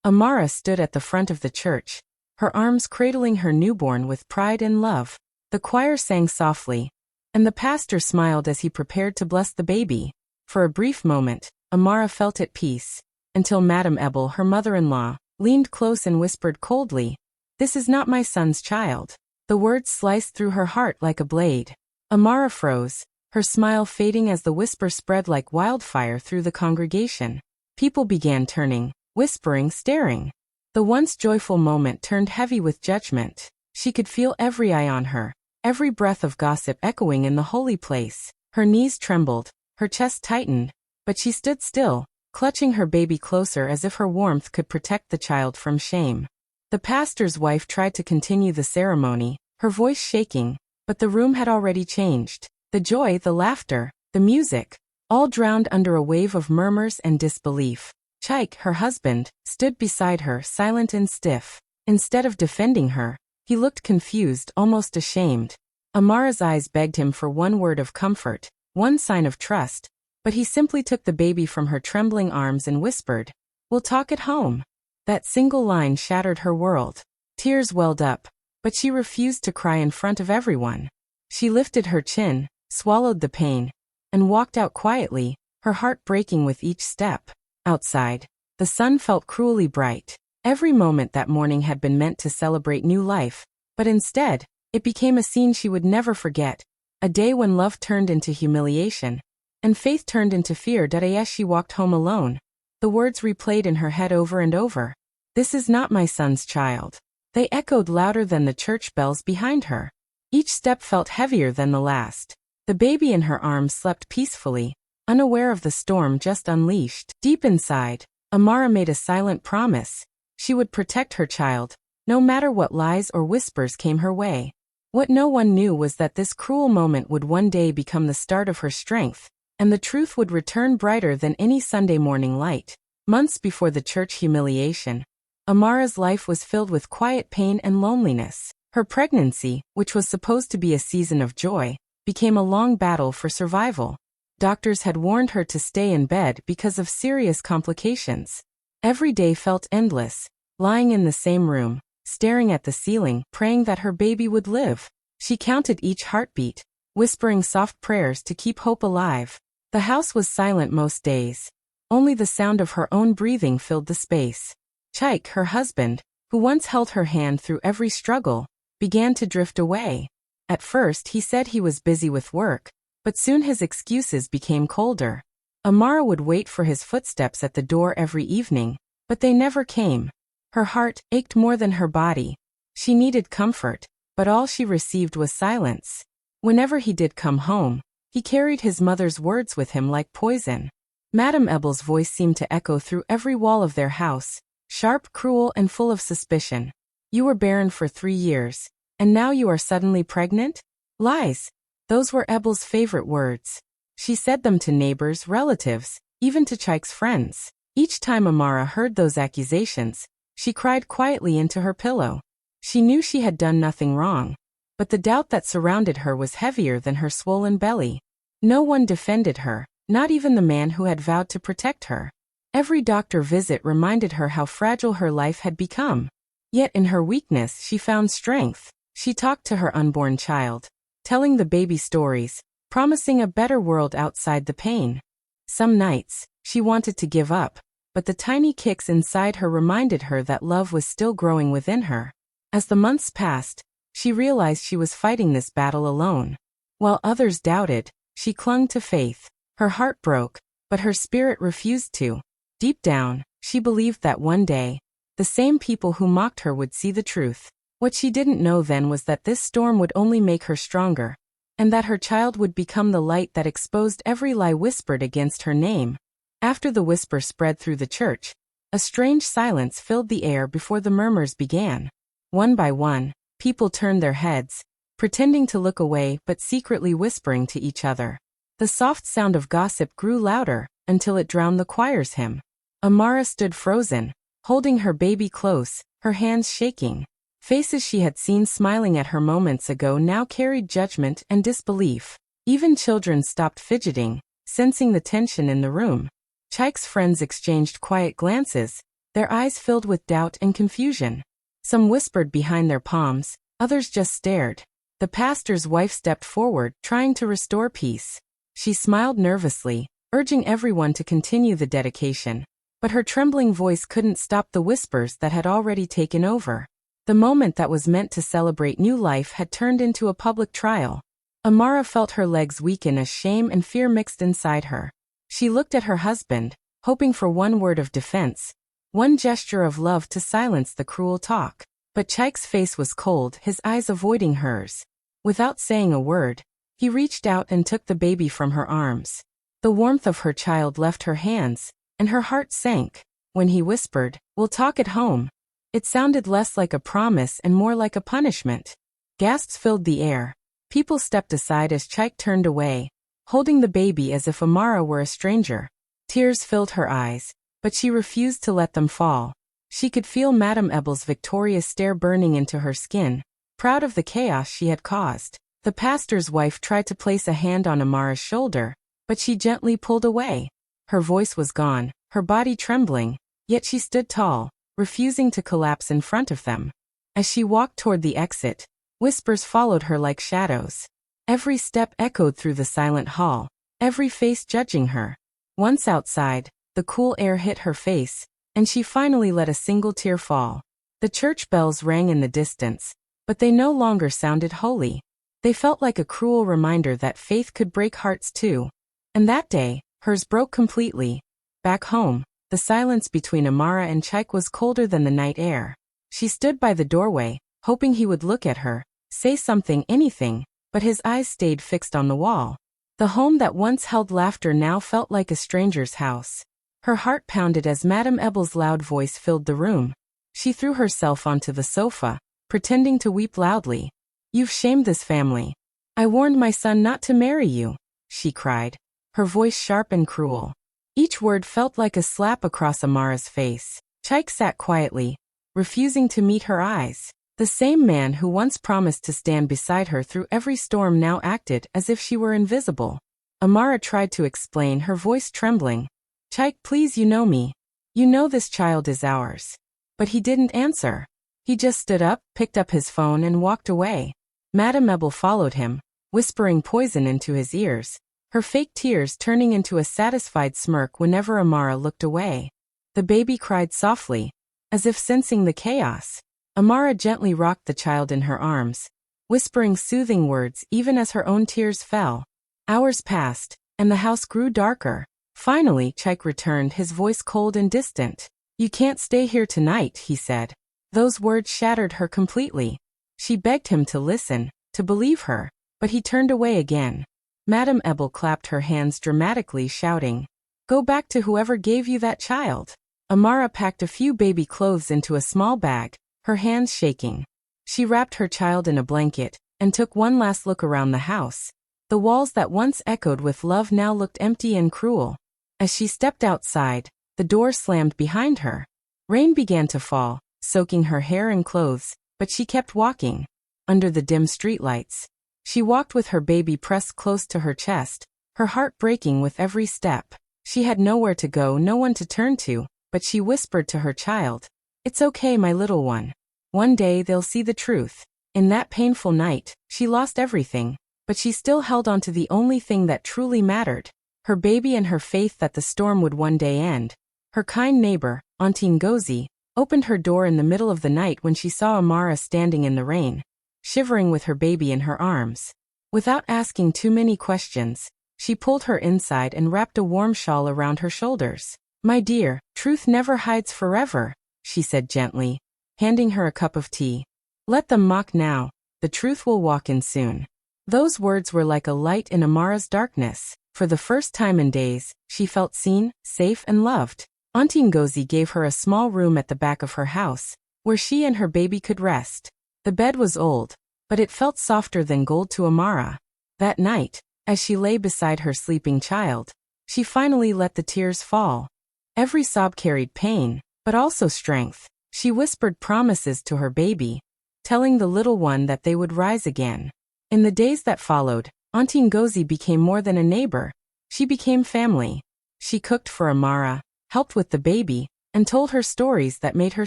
Amara stood at the front of the church, her arms cradling her newborn with pride and love. The choir sang softly, and the pastor smiled as he prepared to bless the baby. For a brief moment, Amara felt at peace, until Madame Ebel, her mother-in-law, leaned close and whispered coldly, "This is not my son's child." The words sliced through her heart like a blade. Amara froze, her smile fading as the whisper spread like wildfire through the congregation. People began turning, whispering, staring. The once joyful moment turned heavy with judgment. She could feel every eye on her, every breath of gossip echoing in the holy place. Her knees trembled, her chest tightened, but she stood still, clutching her baby closer as if her warmth could protect the child from shame. The pastor's wife tried to continue the ceremony, her voice shaking, but the room had already changed. The joy, the laughter, the music, all drowned under a wave of murmurs and disbelief. Chaik, her husband, stood beside her, silent and stiff. Instead of defending her, he looked confused, almost ashamed. Amara's eyes begged him for one word of comfort, one sign of trust, but he simply took the baby from her trembling arms and whispered, "We'll talk at home." That single line shattered her world. Tears welled up, but she refused to cry in front of everyone. She lifted her chin, swallowed the pain, and walked out quietly, her heart breaking with each step. Outside, the sun felt cruelly bright. Every moment that morning had been meant to celebrate new life, but instead, it became a scene she would never forget, a day when love turned into humiliation, and faith turned into fear. Eshe walked home alone. The words replayed in her head over and over. "This is not my son's child." They echoed louder than the church bells behind her. Each step felt heavier than the last. The baby in her arms slept peacefully, unaware of the storm just unleashed. Deep inside, Amara made a silent promise. She would protect her child, no matter what lies or whispers came her way. What no one knew was that this cruel moment would one day become the start of her strength, and the truth would return brighter than any Sunday morning light. Months before the church humiliation, Amara's life was filled with quiet pain and loneliness. Her pregnancy, which was supposed to be a season of joy, became a long battle for survival. Doctors had warned her to stay in bed because of serious complications. Every day felt endless, lying in the same room, staring at the ceiling, praying that her baby would live. She counted each heartbeat, whispering soft prayers to keep hope alive. The house was silent most days. Only the sound of her own breathing filled the space. Chaik, her husband, who once held her hand through every struggle, began to drift away. At first he said he was busy with work, but soon his excuses became colder. Amara would wait for his footsteps at the door every evening, but they never came. Her heart ached more than her body. She needed comfort, but all she received was silence. Whenever he did come home, he carried his mother's words with him like poison. Madame Ebel's voice seemed to echo through every wall of their house, sharp, cruel, and full of suspicion. "You were barren for 3 years, and now you are suddenly pregnant?" Lies. Those were Ebel's favorite words. She said them to neighbors, relatives, even to Chaik's friends. Each time Amara heard those accusations, she cried quietly into her pillow. She knew she had done nothing wrong, but the doubt that surrounded her was heavier than her swollen belly. No one defended her, not even the man who had vowed to protect her. Every doctor visit reminded her how fragile her life had become. Yet in her weakness she found strength. She talked to her unborn child, telling the baby stories, promising a better world outside the pain. Some nights, she wanted to give up, but the tiny kicks inside her reminded her that love was still growing within her. As the months passed, she realized she was fighting this battle alone. While others doubted, she clung to faith. Her heart broke, but her spirit refused to. Deep down, she believed that one day, the same people who mocked her would see the truth. What she didn't know then was that this storm would only make her stronger, and that her child would become the light that exposed every lie whispered against her name. After the whisper spread through the church, a strange silence filled the air before the murmurs began. One by one, people turned their heads, pretending to look away but secretly whispering to each other. The soft sound of gossip grew louder, until it drowned the choir's hymn. Amara stood frozen, holding her baby close, her hands shaking. Faces she had seen smiling at her moments ago now carried judgment and disbelief. Even children stopped fidgeting, sensing the tension in the room. Chaik's friends exchanged quiet glances, their eyes filled with doubt and confusion. Some whispered behind their palms, others just stared. The pastor's wife stepped forward, trying to restore peace. She smiled nervously, urging everyone to continue the dedication. But her trembling voice couldn't stop the whispers that had already taken over. The moment that was meant to celebrate new life had turned into a public trial. Amara felt her legs weaken as shame and fear mixed inside her. She looked at her husband, hoping for one word of defense, one gesture of love to silence the cruel talk. But Chaik's face was cold, his eyes avoiding hers. Without saying a word, he reached out and took the baby from her arms. The warmth of her child left her hands, and her heart sank. When he whispered, "We'll talk at home," it sounded less like a promise and more like a punishment. Gasps filled the air. People stepped aside as Chaik turned away, holding the baby as if Amara were a stranger. Tears filled her eyes, but she refused to let them fall. She could feel Madame Ebel's victorious stare burning into her skin, proud of the chaos she had caused. The pastor's wife tried to place a hand on Amara's shoulder, but she gently pulled away. Her voice was gone, her body trembling, yet she stood tall, refusing to collapse in front of them. As she walked toward the exit, whispers followed her like shadows. Every step echoed through the silent hall, every face judging her. Once outside, the cool air hit her face, and she finally let a single tear fall. The church bells rang in the distance, but they no longer sounded holy. They felt like a cruel reminder that faith could break hearts too. And that day, hers broke completely. Back home, the silence between Amara and Chaik was colder than the night air. She stood by the doorway, hoping he would look at her, say something, anything, but his eyes stayed fixed on the wall. The home that once held laughter now felt like a stranger's house. Her heart pounded as Madame Ebel's loud voice filled the room. She threw herself onto the sofa, pretending to weep loudly. "You've shamed this family. I warned my son not to marry you," she cried, her voice sharp and cruel. Each word felt like a slap across Amara's face. Chaik sat quietly, refusing to meet her eyes. The same man who once promised to stand beside her through every storm now acted as if she were invisible. Amara tried to explain, her voice trembling. "Chaik, please, you know me. You know this child is ours." But he didn't answer. He just stood up, picked up his phone and walked away. Madame Ebel followed him, whispering poison into his ears, her fake tears turning into a satisfied smirk whenever Amara looked away. The baby cried softly, as if sensing the chaos. Amara gently rocked the child in her arms, whispering soothing words even as her own tears fell. Hours passed, and the house grew darker. Finally, Chaik returned, his voice cold and distant. "You can't stay here tonight," he said. Those words shattered her completely. She begged him to listen, to believe her, but he turned away again. Madame Ebel clapped her hands dramatically, shouting, "Go back to whoever gave you that child." Amara packed a few baby clothes into a small bag, her hands shaking. She wrapped her child in a blanket, and took one last look around the house. The walls that once echoed with love now looked empty and cruel. As she stepped outside, the door slammed behind her. Rain began to fall, soaking her hair and clothes, but she kept walking. Under the dim streetlights, she walked with her baby pressed close to her chest, her heart breaking with every step. She had nowhere to go, no one to turn to, but she whispered to her child, "It's okay, my little one. One day they'll see the truth." In that painful night, she lost everything, but she still held on to the only thing that truly mattered, her baby and her faith that the storm would one day end. Her kind neighbor, Auntie Ngozi, opened her door in the middle of the night when she saw Amara standing in the rain, shivering with her baby in her arms. Without asking too many questions, she pulled her inside and wrapped a warm shawl around her shoulders. "My dear, truth never hides forever," she said gently, handing her a cup of tea. "Let them mock now, the truth will walk in soon." Those words were like a light in Amara's darkness. For the first time in days, she felt seen, safe and loved. Auntie Ngozi gave her a small room at the back of her house, where she and her baby could rest. The bed was old, but it felt softer than gold to Amara. That night, as she lay beside her sleeping child, she finally let the tears fall. Every sob carried pain, but also strength. She whispered promises to her baby, telling the little one that they would rise again. In the days that followed, Auntie Ngozi became more than a neighbor. She became family. She cooked for Amara, helped with the baby, and told her stories that made her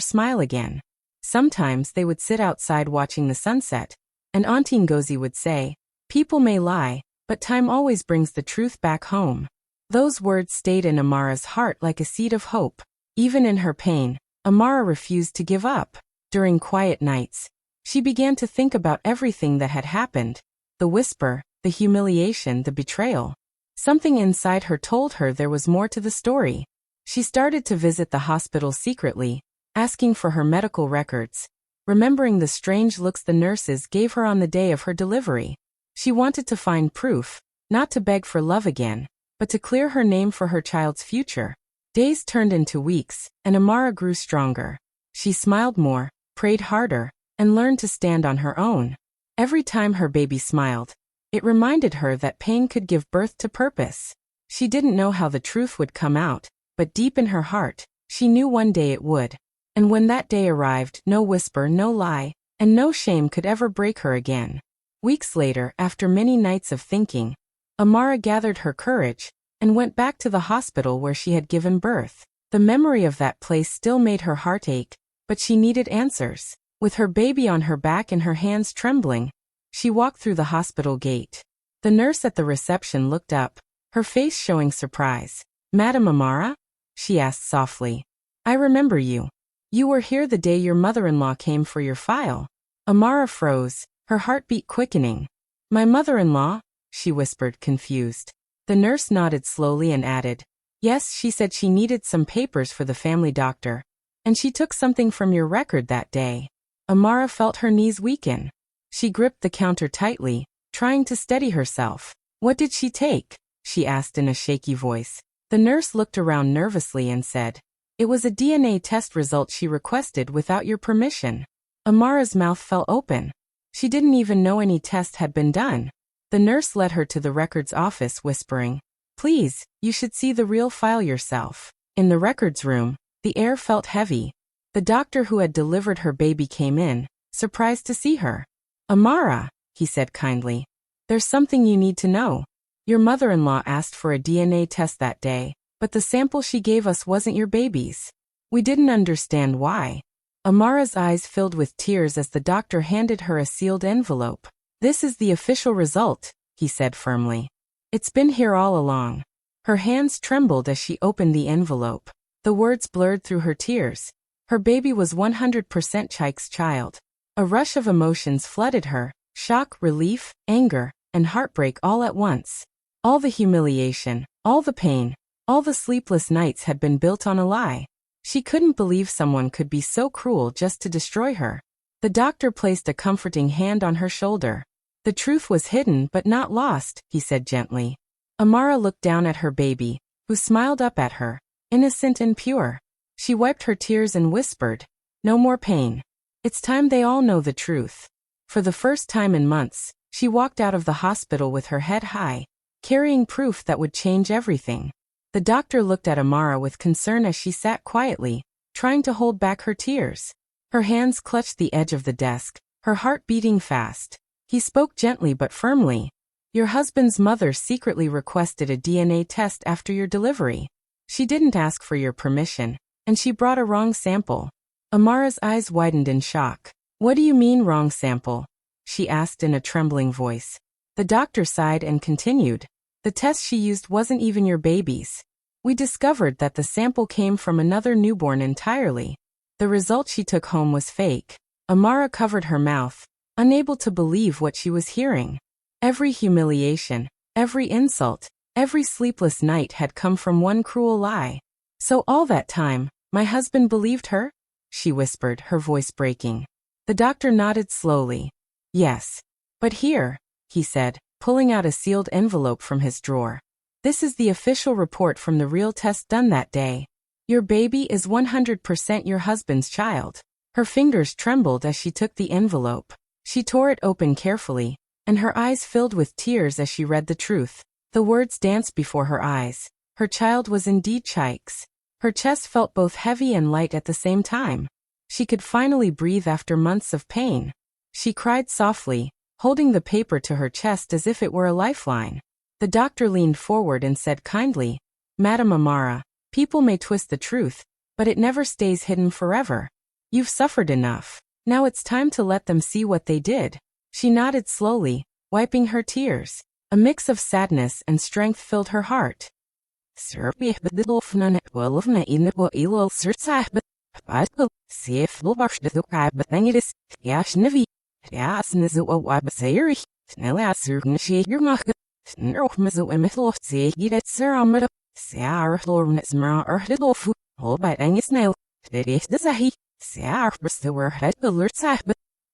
smile again. Sometimes they would sit outside watching the sunset, and Auntie Ngozi would say, "People may lie, but time always brings the truth back home." Those words stayed in Amara's heart like a seed of hope. Even in her pain, Amara refused to give up. During quiet nights, she began to think about everything that had happened. The whisper, the humiliation, the betrayal. Something inside her told her there was more to the story. She started to visit the hospital secretly, asking for her medical records, remembering the strange looks the nurses gave her on the day of her delivery. She wanted to find proof, not to beg for love again, but to clear her name for her child's future. Days turned into weeks, and Amara grew stronger. She smiled more, prayed harder, and learned to stand on her own. Every time her baby smiled, it reminded her that pain could give birth to purpose. She didn't know how the truth would come out, but deep in her heart, she knew one day it would. And when that day arrived, no whisper, no lie, and no shame could ever break her again. Weeks later, after many nights of thinking, Amara gathered her courage and went back to the hospital where she had given birth. The memory of that place still made her heart ache, but she needed answers. With her baby on her back and her hands trembling, she walked through the hospital gate. The nurse at the reception looked up, her face showing surprise. "Madam Amara?" she asked softly. "I remember you. You were here the day your mother-in-law came for your file." Amara froze, her heartbeat quickening. "My mother-in-law?" she whispered, confused. The nurse nodded slowly and added, "Yes, she said she needed some papers for the family doctor, and she took something from your record that day." Amara felt her knees weaken. She gripped the counter tightly, trying to steady herself. "What did she take?" she asked in a shaky voice. The nurse looked around nervously and said, "It was a DNA test result she requested without your permission." Amara's mouth fell open. She didn't even know any test had been done. The nurse led her to the records office, whispering, "Please, you should see the real file yourself." In the records room, the air felt heavy. The doctor who had delivered her baby came in, surprised to see her. "Amara," he said kindly, "there's something you need to know. Your mother-in-law asked for a DNA test that day, but the sample she gave us wasn't your baby's. We didn't understand why." Amara's eyes filled with tears as the doctor handed her a sealed envelope. "This is the official result," he said firmly. "It's been here all along." Her hands trembled as she opened the envelope. The words blurred through her tears. Her baby was 100% Chike's child. A rush of emotions flooded her, shock, relief, anger, and heartbreak all at once. All the humiliation, all the pain, all the sleepless nights had been built on a lie. She couldn't believe someone could be so cruel just to destroy her. The doctor placed a comforting hand on her shoulder. "The truth was hidden but not lost," he said gently. Amara looked down at her baby, who smiled up at her, innocent and pure. She wiped her tears and whispered, "No more pain. It's time they all know the truth." For the first time in months, she walked out of the hospital with her head high, carrying proof that would change everything. The doctor looked at Amara with concern as she sat quietly, trying to hold back her tears. Her hands clutched the edge of the desk, her heart beating fast. He spoke gently but firmly. "Your husband's mother secretly requested a DNA test after your delivery. She didn't ask for your permission, and she brought a wrong sample." Amara's eyes widened in shock. "What do you mean, wrong sample?" she asked in a trembling voice. The doctor sighed and continued, "The test she used wasn't even your baby's. We discovered that the sample came from another newborn entirely. The result she took home was fake." Amara covered her mouth, unable to believe what she was hearing. Every humiliation, every insult, every sleepless night had come from one cruel lie. "So all that time, my husband believed her?" she whispered, her voice breaking. The doctor nodded slowly. "Yes. But here," he said, pulling out a sealed envelope from his drawer. "This is the official report from the real test done that day. Your baby is 100% your husband's child." Her fingers trembled as she took the envelope. She tore it open carefully, and her eyes filled with tears as she read the truth. The words danced before her eyes. Her child was indeed Chike's. Her chest felt both heavy and light at the same time. She could finally breathe after months of pain. She cried softly, holding the paper to her chest as if it were a lifeline. The doctor leaned forward and said kindly, "Madam Amara, people may twist the truth, But it never stays hidden forever. You've suffered enough. Now it's time to let them see what they did. She nodded slowly, wiping her tears. A mix of sadness and strength filled her heart.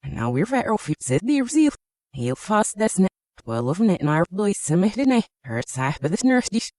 Now we're very said the he'll fast this net. Well, of it, and our boy Simmy, her side with this nurse dish.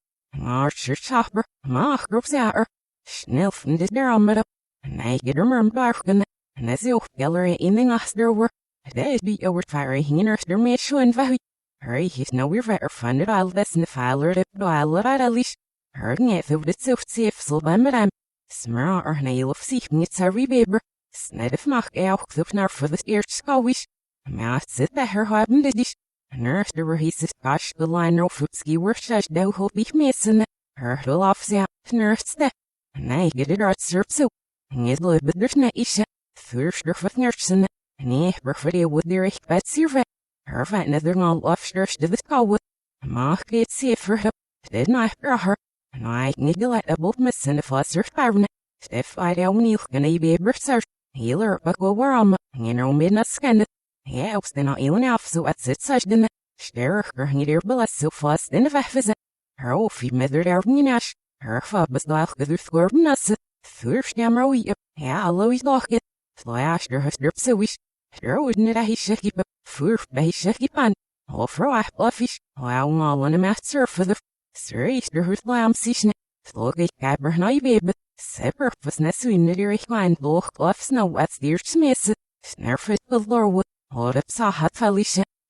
Archer chopper, mach groups out, snilf and this barometer, and I get a murm bargain, and as you gallery in the master were, they be over firing in earth, there may show and value. Hurry, he's no we're very funded all this in the filer, but I'll let out at least. Hurting it, though it's so safe, so by madame. Smar or nail of seeking it's a rebaber. Sned if mach elk, the nar for the ear scowish. Math sit that her haben the dish. Nurse the reheases gosh the line no footski were such do hope ich mason. Her will off the nurse that. And I get it art serve so. And it look but there's not isha. Thirst der with nursen. And eh, berfree would there ich bet serve. Her fat nether all off nurse to the cow. Mach get safe for her. Did not her. And I niggle at a bolt miss and a fosser farm. Steph I don't need gonna be a berser. Healer but go where I'm. You know me not scanned. Ja, ob's denn auch ihren auf so als Sitzach denn, stärker hier belas so fast in der Waffe. Hör auf, wie mit der Erwinasch, hör auf, bis da auch gedurft worden nasse, fürst ja Maui, ja, hallo ich doch get, flash der hast der so wisch, der would nicht a hische gippe, fürst bei hische gippen, auf roach offisch, wow, mal an a macht surfer the, sirich der hurt lam sich ne, flog ich gaber neu bebe, sepper, was nessu in der ich mein, loch, auf snow, was dir schmesse, snarfit, belorwood.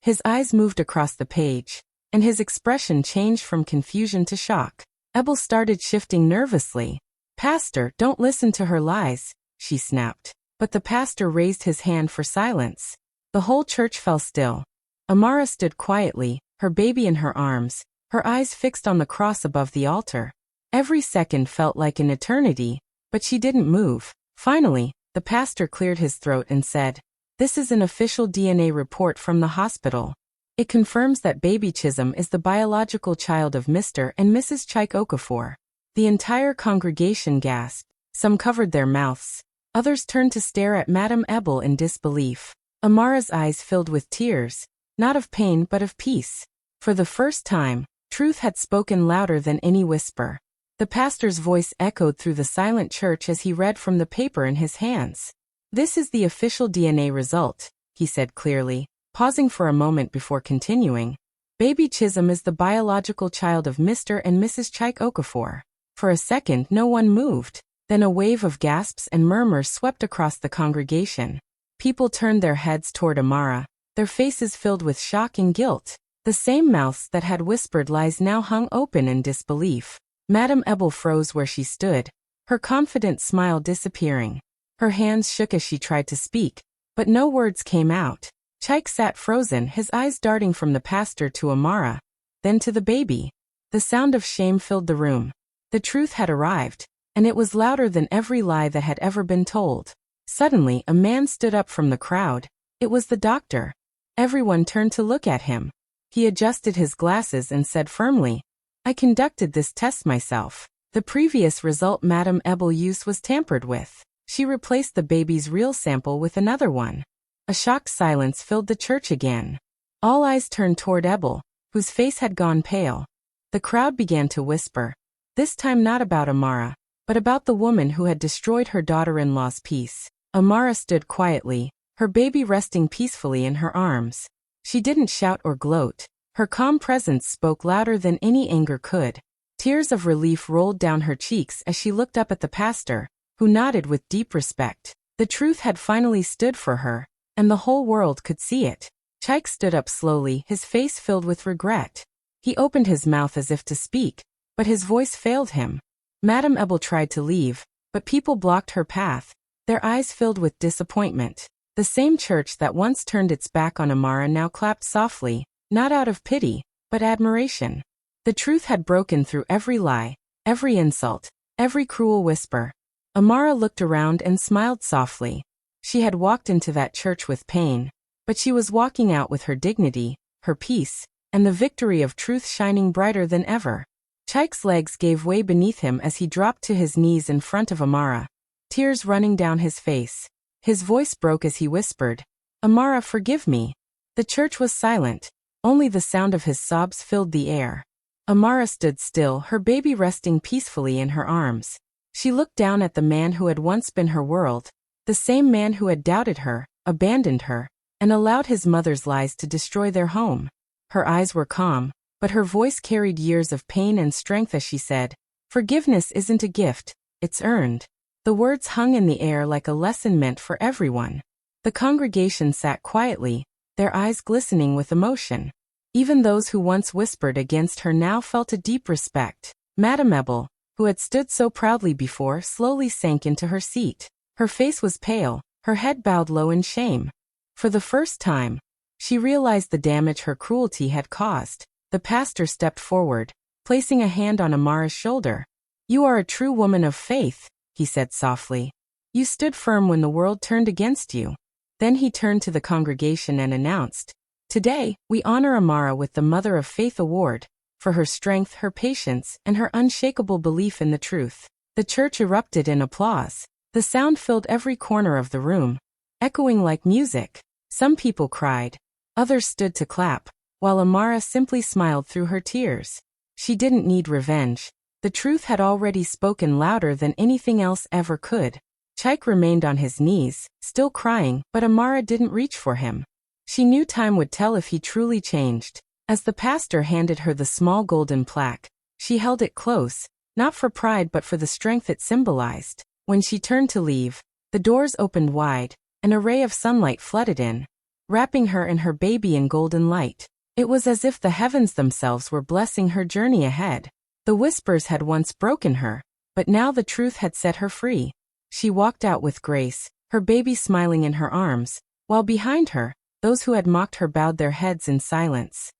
His eyes moved across the page, and his expression changed from confusion to shock. Ebel started shifting nervously. Pastor, don't listen to her lies, she snapped. But the pastor raised his hand for silence. The whole church fell still. Amara stood quietly, her baby in her arms, her eyes fixed on the cross above the altar. Every second felt like an eternity, but she didn't move. Finally, the pastor cleared his throat and said, "This is an official DNA report from the hospital. It confirms that baby Chisholm is the biological child of Mr. and Mrs. Chaik Okafor." The entire congregation gasped. Some covered their mouths. Others turned to stare at Madame Ebel in disbelief. Amara's eyes filled with tears, not of pain but of peace. For the first time, truth had spoken louder than any whisper. The pastor's voice echoed through the silent church as he read from the paper in his hands. "This is the official DNA result," he said clearly, pausing for a moment before continuing. "Baby Chisholm is the biological child of Mr. and Mrs. Chaik Okafor." For a second no one moved. Then a wave of gasps and murmurs swept across the congregation. People turned their heads toward Amara, their faces filled with shock and guilt. The same mouths that had whispered lies now hung open in disbelief. Madame Ebel froze where she stood, her confident smile disappearing. Her hands shook as she tried to speak, but no words came out. Chaik sat frozen, his eyes darting from the pastor to Amara, then to the baby. The sound of shame filled the room. The truth had arrived, and it was louder than every lie that had ever been told. Suddenly, a man stood up from the crowd. It was the doctor. Everyone turned to look at him. He adjusted his glasses and said firmly, "I conducted this test myself. The previous result Madame Ebel used was tampered with." She replaced the baby's real sample with another one. A shocked silence filled the church again. All eyes turned toward Ebel, whose face had gone pale. The crowd began to whisper, this time not about Amara, but about the woman who had destroyed her daughter-in-law's peace. Amara stood quietly, her baby resting peacefully in her arms. She didn't shout or gloat. Her calm presence spoke louder than any anger could. Tears of relief rolled down her cheeks as she looked up at the pastor, who nodded with deep respect. The truth had finally stood for her, and the whole world could see it. Chaik stood up slowly, his face filled with regret. He opened his mouth as if to speak, but his voice failed him. Madame Ebel tried to leave, but people blocked her path, their eyes filled with disappointment. The same church that once turned its back on Amara now clapped softly, not out of pity, but admiration. The truth had broken through every lie, every insult, every cruel whisper. Amara looked around and smiled softly. She had walked into that church with pain, but she was walking out with her dignity, her peace, and the victory of truth shining brighter than ever. Chike's legs gave way beneath him as he dropped to his knees in front of Amara, tears running down his face. His voice broke as he whispered, "Amara, forgive me." The church was silent. Only the sound of his sobs filled the air. Amara stood still, her baby resting peacefully in her arms. She looked down at the man who had once been her world, the same man who had doubted her, abandoned her, and allowed his mother's lies to destroy their home. Her eyes were calm, but her voice carried years of pain and strength as she said, "Forgiveness isn't a gift, it's earned." The words hung in the air like a lesson meant for everyone. The congregation sat quietly, their eyes glistening with emotion. Even those who once whispered against her now felt a deep respect. Madame Ebel, who had stood so proudly before, slowly sank into her seat. Her face was pale, her head bowed low in shame. For the first time, she realized the damage her cruelty had caused. The pastor stepped forward, placing a hand on Amara's shoulder. "You are a true woman of faith," he said softly. "You stood firm when the world turned against you." Then he turned to the congregation and announced, "Today, we honor Amara with the Mother of Faith Award, for her strength, her patience, and her unshakable belief in the truth." The church erupted in applause. The sound filled every corner of the room, echoing like music. Some people cried. Others stood to clap, while Amara simply smiled through her tears. She didn't need revenge. The truth had already spoken louder than anything else ever could. Chike remained on his knees, still crying, but Amara didn't reach for him. She knew time would tell if he truly changed. As the pastor handed her the small golden plaque, she held it close, not for pride but for the strength it symbolized. When she turned to leave, the doors opened wide, an array of sunlight flooded in, wrapping her and her baby in golden light. It was as if the heavens themselves were blessing her journey ahead. The whispers had once broken her, but now the truth had set her free. She walked out with grace, her baby smiling in her arms, while behind her, those who had mocked her bowed their heads in silence.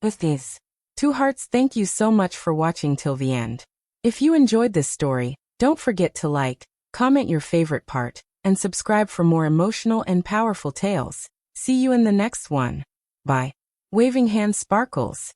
With these two hearts, thank you so much for watching till the end. If you enjoyed this story, don't forget to like, comment your favorite part, and subscribe for more emotional and powerful tales. See you in the next one. Bye. Waving hand sparkles.